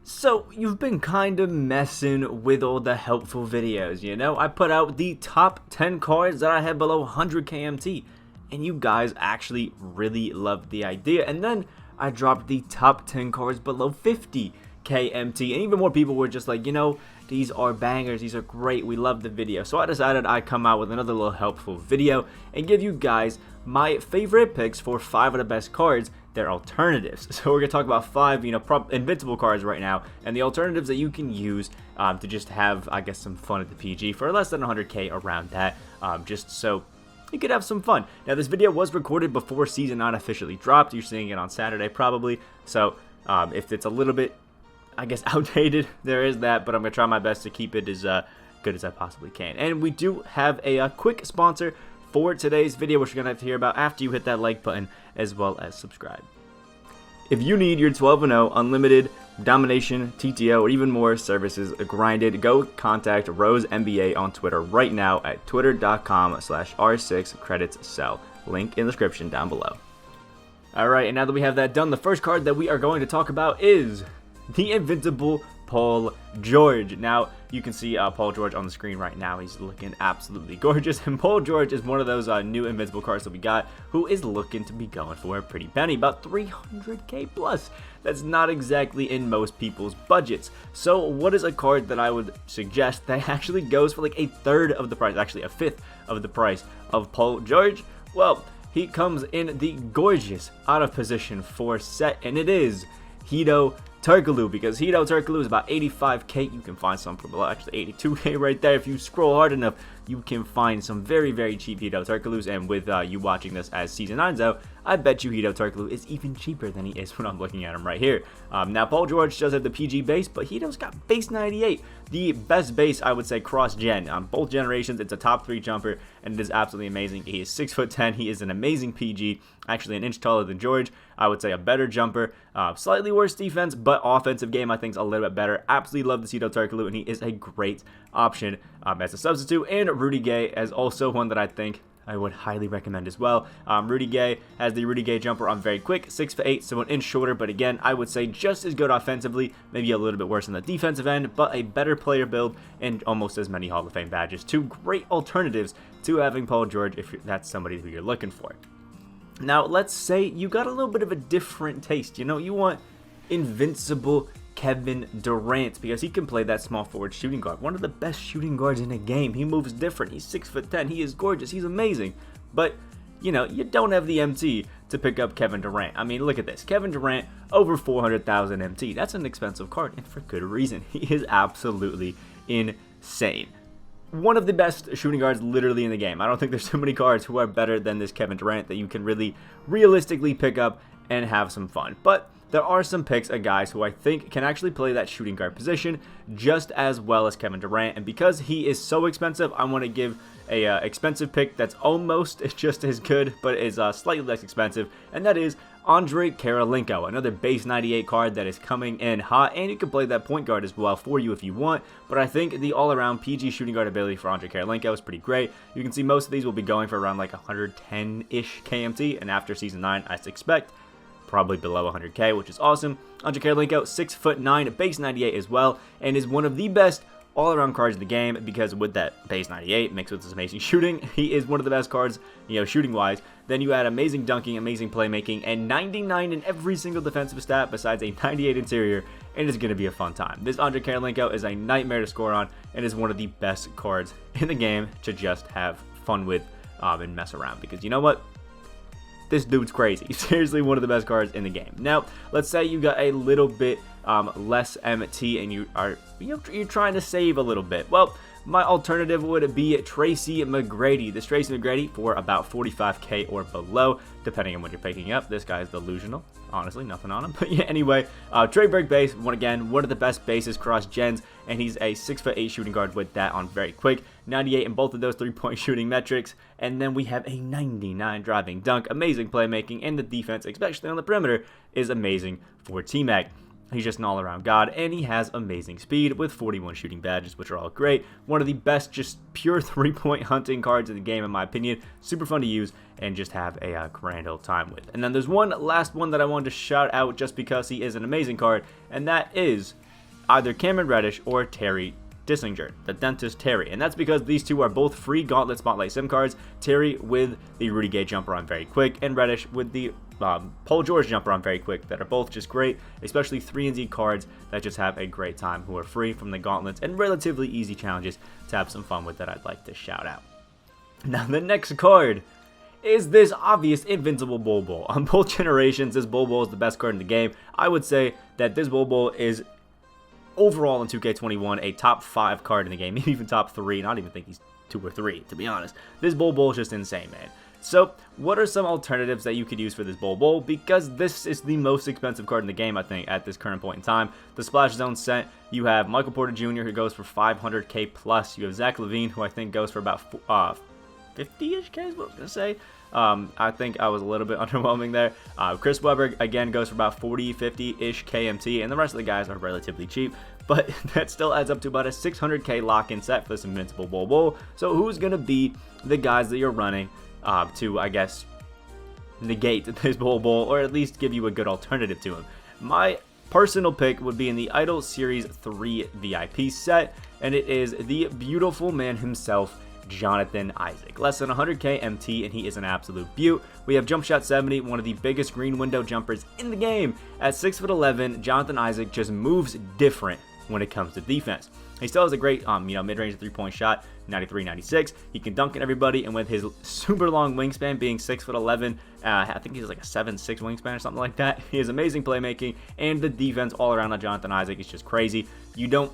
So, you've been kinda messing with all the helpful videos, you know? I put out the top 10 cards that I had below 100 KMT, and you guys actually really loved the idea. And then I dropped the top 10 cards below 50 KMT, and even more people were just like, you know, these are bangers, these are great, we love the video. So I decided I'd come out with another little helpful video and give you guys my favorite picks for 5 of the best cards, their alternatives. So we're gonna talk about 5, invincible cards right now, and the alternatives that you can use to just have, I guess, some fun at the PG for less than 100k around that, just so you could have some fun. Now, this video was recorded before Season 9 officially dropped. You're seeing it on Saturday probably, so if it's a little bit, I guess, outdated, there is that, but I'm gonna try my best to keep it as good as I possibly can. And we do have a quick sponsor for today's video, which you're gonna have to hear about after you hit that like button, as well as subscribe. If you need your 12-0 unlimited domination, TTO, or even more services grinded, go contact Rose NBA on Twitter right now at twitter.com/r6creditssell. Link in the description down below. Alright, and now that we have that done, the first card that we are going to talk about is the Invincible Paul George. Now, you can see Paul George on the screen right now. He's looking absolutely gorgeous, and Paul George is one of those new Invincible cards that we got who is looking to be going for a pretty penny, about 300k plus. That's not exactly in most people's budgets. So what is a card that I would suggest that actually goes for like a third of the price, actually a fifth of the price of Paul George? Well, he comes in the gorgeous out of position 4 set, and it is Hedo Turkoglu, because Hedo Turkoglu is about 85k. You can find some for below, actually 82k right there. If you scroll hard enough, you can find some very, very cheap Hedo Turkoglus, and with you watching this as Season 9's out, I bet you Hedo Turkoglu is even cheaper than he is when I'm looking at him right here. Now, Paul George does have the PG base, but Hedo's got base 98, the best base, I would say, cross-gen. On both generations, it's a top 3 jumper, and it is absolutely amazing. He is 6'10", he is an amazing PG, actually an inch taller than George. I would say a better jumper, slightly worse defense, but offensive game I think is a little bit better. Absolutely love the Hedo Turkoglu, and he is a great option as a substitute. And Rudy Gay as also one that I think I would highly recommend as well. Rudy Gay has the Rudy Gay jumper on very quick, 6'8", so an inch shorter, but again, I would say just as good offensively, maybe a little bit worse on the defensive end, but a better player build and almost as many Hall of Fame badges. 2 great alternatives to having Paul George if that's somebody who you're looking for. Now, let's say you got a little bit of a different taste. You know, you want Invincible Kevin Durant, because he can play that small forward shooting guard, one of the best shooting guards in the game. He moves different. He's 6'10", he is gorgeous, he's amazing, but you know, you don't have the MT to pick up Kevin Durant. I mean, look at this, Kevin Durant over 400,000 MT. That's an expensive card, and for good reason. He is absolutely insane. One of the best shooting guards literally in the game. I don't think there's too many cards who are better than this Kevin Durant that you can really realistically pick up and have some fun. But there are some picks of guys who I think can actually play that shooting guard position just as well as Kevin Durant, and because he is so expensive, I want to give a expensive pick that's almost just as good but is slightly less expensive, and that is ANDREI KIRILENKO, another base 98 card that is coming in hot, and you can play that point guard as well for you if you want, but I think the all-around PG shooting guard ability for ANDREI KIRILENKO is pretty great. You can see most of these will be going for around like 110-ish KMT, and after Season 9, I expect probably below 100k, which is awesome. ANDREI KIRILENKO, 6'9", base 98 as well, and is one of the best all-around cards in the game, because with that base 98 mixed with his amazing shooting, he is one of the best cards, you know, shooting-wise. Then you add amazing dunking, amazing playmaking, and 99 in every single defensive stat besides a 98 interior, and it's going to be a fun time. This ANDREI KIRILENKO is a nightmare to score on, and is one of the best cards in the game to just have fun with and mess around, because you know what? This dude's crazy. Seriously, one of the best cards in the game. Now, let's say you got a little bit less MT and you're trying to save a little bit. Well, my alternative would be TRACY McGrady. This TRACY McGrady for about 45k or below, depending on what you're picking up. This guy is delusional. Honestly, nothing on him. But yeah, anyway, trade break base, one of the best bases cross gens, and he's a 6'8" shooting guard with that on very quick. 98 in both of those 3-point shooting metrics, and then we have a 99 driving dunk, amazing playmaking, and the defense, especially on the perimeter, is amazing for T-Mac. He's just an all-around god, and he has amazing speed with 41 shooting badges, which are all great. One of the best, just pure 3-point hunting cards in the game, in my opinion. Super fun to use and just have a grand old time with. And then there's one last one that I wanted to shout out just because he is an amazing card, and that is either Cameron Reddish or Terry Dissinger, the Dentist Terry, and that's because these two are both free Gauntlet Spotlight Sim cards. Terry with the Rudy Gay jumper on Very Quick, and Reddish with the Paul George jumper on Very Quick, that are both just great, especially 3&Z cards that just have a great time, who are free from the gauntlets and relatively easy challenges to have some fun with, that I'd like to shout out. Now the next card is this obvious Invincible Bobo. On both generations, this Bobo is the best card in the game. I would say that this Bobo is overall in 2K21 a top 5 card in the game, maybe even top 3. Not even think he's 2 or 3, to be honest. This Bobo is just insane, man. So what are some alternatives that you could use for this Bobo? Because this is the most expensive card in the game, I think, at this current point in time. The Splash Zone set, you have Michael Porter Jr., who goes for 500k plus. You have Zach LaVine, who I think goes for about 50-ish K is what I was going to say. I think I was a little bit underwhelming there. Chris Webber, again, goes for about 40, 50-ish KMT, and the rest of the guys are relatively cheap, but that still adds up to about a 600k lock-in set for this Invincible Bobo. So who's going to be the guys that you're running to, I guess, negate this Bobo, or at least give you a good alternative to him? My personal pick would be in the Idol Series 3 VIP set, and it is the beautiful man himself, Jonathan Isaac. Less than 100k MT, and he is an absolute beaut. We have Jump Shot 70, one of the biggest green window jumpers in the game. At 6'11", Jonathan Isaac just moves different when it comes to defense. He still has a great mid-range 3-point shot, 93, 96. He can dunk at everybody, and with his super long wingspan being 6'11", I think he's like a 7'6" wingspan or something like that. He has amazing playmaking, and the defense all around on Jonathan Isaac is just crazy. You don't,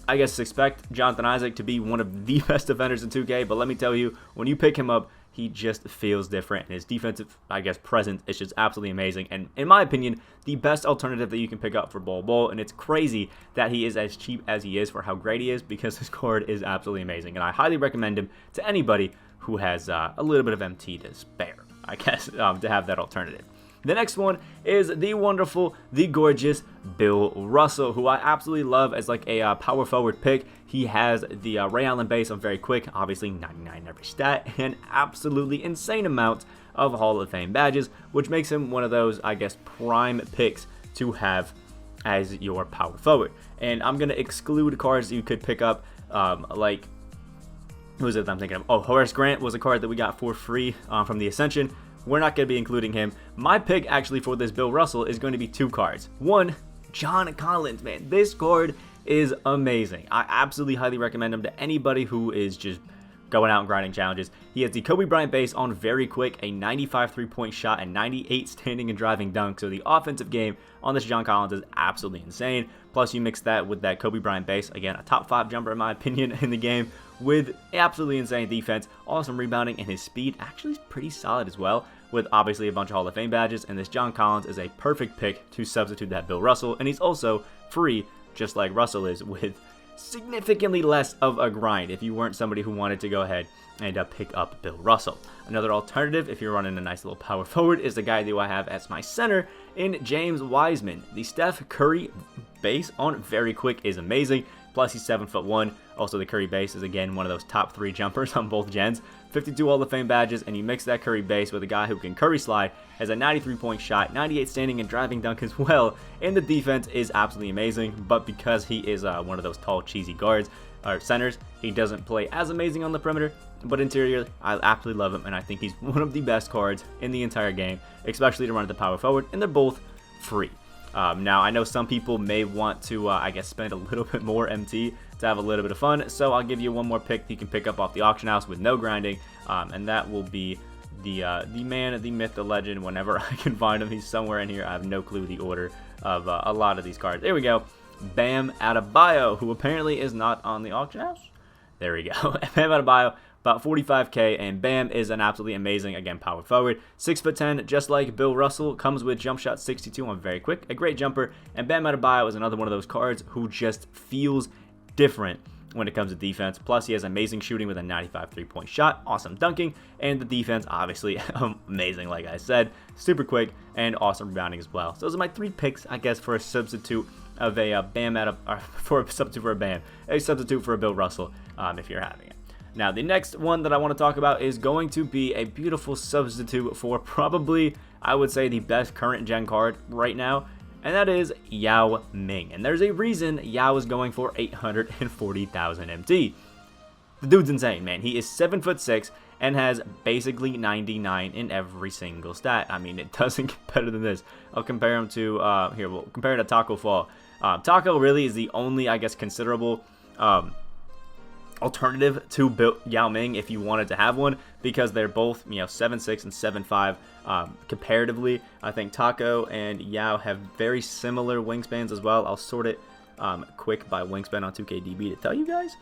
I guess, expect Jonathan Isaac to be one of the best defenders in 2K, but let me tell you, when you pick him up, he just feels different, and his defensive, I guess, presence is just absolutely amazing, and in my opinion, the best alternative that you can pick up for Bobo, and it's crazy that he is as cheap as he is for how great he is, because his card is absolutely amazing, and I highly recommend him to anybody who has a little bit of MT to spare, I guess, to have that alternative. The next one is the wonderful, the gorgeous Bill Russell, who I absolutely love as like a power forward pick. He has the Ray Allen base on Very Quick, obviously 99 every stat, and absolutely insane amount of Hall of Fame badges, which makes him one of those, I guess, prime picks to have as your power forward. And I'm going to exclude cards you could pick up, like, who is it that I'm thinking of? Oh, Horace Grant was a card that we got for free from the Ascension. We're not going to be including him. My pick, actually, for this Bill Russell is going to be 2 cards. One, John Collins, man. This card is amazing. I absolutely highly recommend him to anybody who is just going out and grinding challenges. He has the Kobe Bryant base on Very Quick, a 95 3-point shot, and 98 standing and driving dunk. So the offensive game on this John Collins is absolutely insane. Plus, you mix that with that Kobe Bryant base. Again, a top 5 jumper, in my opinion, in the game, with absolutely insane defense, awesome rebounding, and his speed actually is pretty solid as well, with obviously a bunch of Hall of Fame badges. And this John Collins is a perfect pick to substitute that Bill Russell, and he's also free, just like Russell is, with significantly less of a grind if you weren't somebody who wanted to go ahead and pick up Bill Russell. Another alternative, if you're running a nice little power forward, is the guy that I have as my center in James Wiseman. The Steph Curry base on Very Quick is amazing. Plus, he's 7'1". Also, the Curry base is, again, one of those top 3 jumpers on both gens. 52 Hall of Fame badges, and you mix that Curry base with a guy who can Curry slide, has a 93-point shot, 98 standing and driving dunk as well, and the defense is absolutely amazing. But because he is one of those tall, cheesy guards, or centers, he doesn't play as amazing on the perimeter, but interior, I absolutely love him, and I think he's one of the best cards in the entire game, especially to run at the power forward, and they're both free. Now, I know some people may want to, I guess, spend a little bit more MT to have a little bit of fun, so I'll give you one more pick that you can pick up off the auction house with no grinding, and that will be the man, the myth, the legend. Whenever I can find him, he's somewhere in here. I have no clue the order of a lot of these cards. There we go. Bam Adebayo, who apparently is not on the auction house. There we go. Bam Adebayo, about 45k, and Bam is an absolutely amazing, again, power forward. 6'10", just like Bill Russell, comes with jump shot 62 on Very Quick, a great jumper, and Bam Adebayo is another one of those cards who just feels different when it comes to defense. Plus, he has amazing shooting with a 95 3-point shot, awesome dunking, and the defense, obviously, amazing, like I said, super quick, and awesome rebounding as well. So those are my 3 picks, I guess, for a substitute of a Bam for a substitute for a Bam, a substitute for a Bill Russell, if you're having it. Now, the next one that I want to talk about is going to be a beautiful substitute for probably, I would say, the best current gen card right now, and that is Yao Ming. And there's a reason Yao is going for 840,000 MT. The dude's insane, man. He is 7'6" and has basically 99 in every single stat. I mean, it doesn't get better than this. I'll compare him to, we'll compare it to Taco Fall. Taco really is the only, I guess, considerable alternative to Yao Ming if you wanted to have one, because they're both, 7'6" and 7'5". Comparatively, I think Taco and Yao have very similar wingspans as well. I'll sort it quick by wingspan on 2KDB to tell you guys.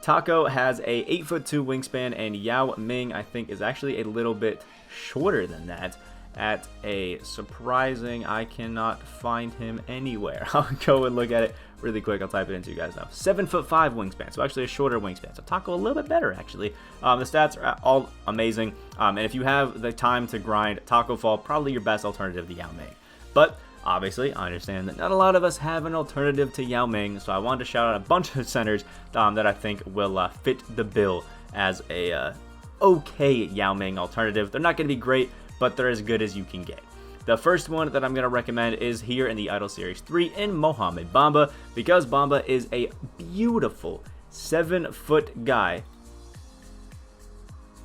Taco has a 8'2" wingspan, and Yao Ming, I think, is actually a little bit shorter than that at a surprising, I cannot find him anywhere. I'll go and look at it really quick. I'll type it into you guys now. 7'5" wingspan, so actually a shorter wingspan. So Taco a little bit better, actually. The stats are all amazing, and if you have the time to grind, Taco Fall, probably your best alternative to Yao Ming. But obviously, I understand that not a lot of us have an alternative to Yao Ming, so I wanted to shout out a bunch of centers that I think will fit the bill as a okay Yao Ming alternative. They're not going to be great, but they're as good as you can get. The first one that I'm going to recommend is here in the Idol Series 3 in Mohamed Bamba, because Bamba is a beautiful 7-foot guy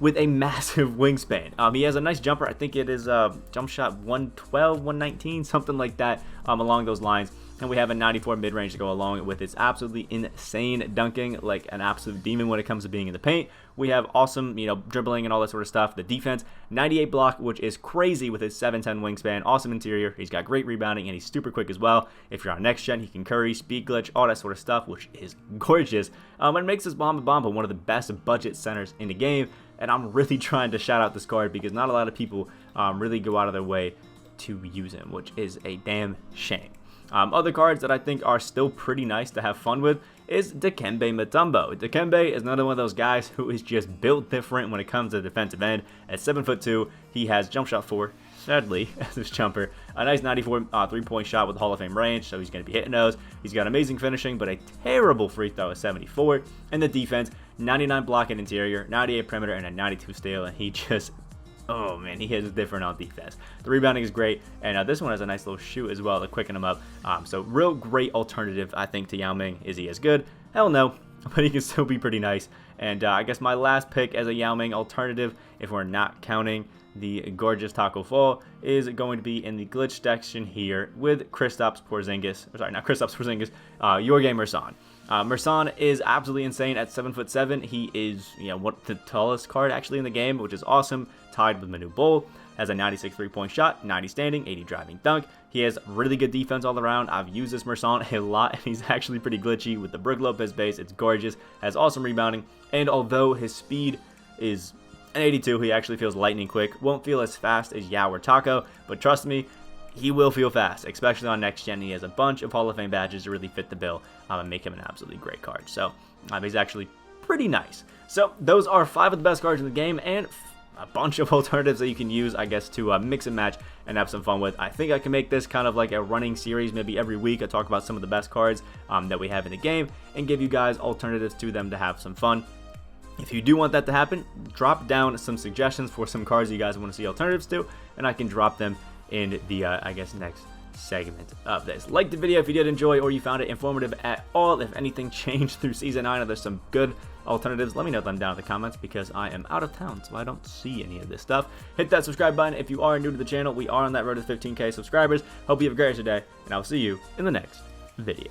with a massive wingspan. He has a nice jumper. I think it is jump shot 112, 119, something like that, along those lines. And we have a 94 mid-range to go along with its absolutely insane dunking, like an absolute demon when it comes to being in the paint. We have awesome, dribbling and all that sort of stuff. The defense, 98 block, which is crazy with his 7'10" wingspan. Awesome interior. He's got great rebounding, and he's super quick as well. If you're on next gen, he can curry, speed glitch, all that sort of stuff, which is gorgeous. And makes this Bamba one of the best budget centers in the game. And I'm really trying to shout out this card because not a lot of people really go out of their way to use him, which is a damn shame. Other cards that I think are still pretty nice to have fun with is DIKEMBE MUTOMBO. DIKEMBE is another one of those guys who is just built different when it comes to defensive end. At 7'2", he has jump shot 4, sadly, as his jumper. A nice 94 3-point shot with Hall of Fame range, so he's going to be hitting those. He's got amazing finishing, but a terrible free throw at 74. And the defense, 99 block and interior, 98 perimeter, and a 92 steal, and he just... oh man, he hits different on defense. The rebounding is great, and this one has a nice little shoot as well to quicken him up. So real great alternative, I think, to Yao Ming. Is he as good? Hell no, but he can still be pretty nice. And I guess my last pick as a Yao Ming alternative, if we're not counting the gorgeous Taco Fall, is going to be in the glitch section here with Kristaps Porzingis. Sorry, not Kristaps Porzingis, Jorge Merson. Merson is absolutely insane at 7'7". He is, what the tallest card actually in the game, which is awesome. Tied with Manu Bol. Has a 96 3-point shot, 90 standing, 80 driving dunk. He has really good defense all around. I've used this Merson a lot, and he's actually pretty glitchy with the Brook Lopez base. It's gorgeous. Has awesome rebounding, and although his speed is an 82, he actually feels lightning quick. Won't feel as fast as Yao or Taco, but trust me, he will feel fast, especially on next gen. He has a bunch of Hall of Fame badges to really fit the bill and make him an absolutely great card. So he's actually pretty nice. So those are 5 of the best cards in the game, and a bunch of alternatives that you can use, I guess, to mix and match and have some fun with. I think I can make this kind of like a running series. Maybe every week I talk about some of the best cards that we have in the game and give you guys alternatives to them to have some fun. If you do want that to happen, drop down some suggestions for some cards you guys want to see alternatives to, and I can drop them in the, I guess, next segment of this. Like the video if you did enjoy or you found it informative at all. If anything changed through Season 9 or there's some good alternatives, let me know them down in the comments because I am out of town, so I don't see any of this stuff. Hit that subscribe button if you are new to the channel. We are on that road to 15K subscribers. Hope you have a great day, and I'll see you in the next video.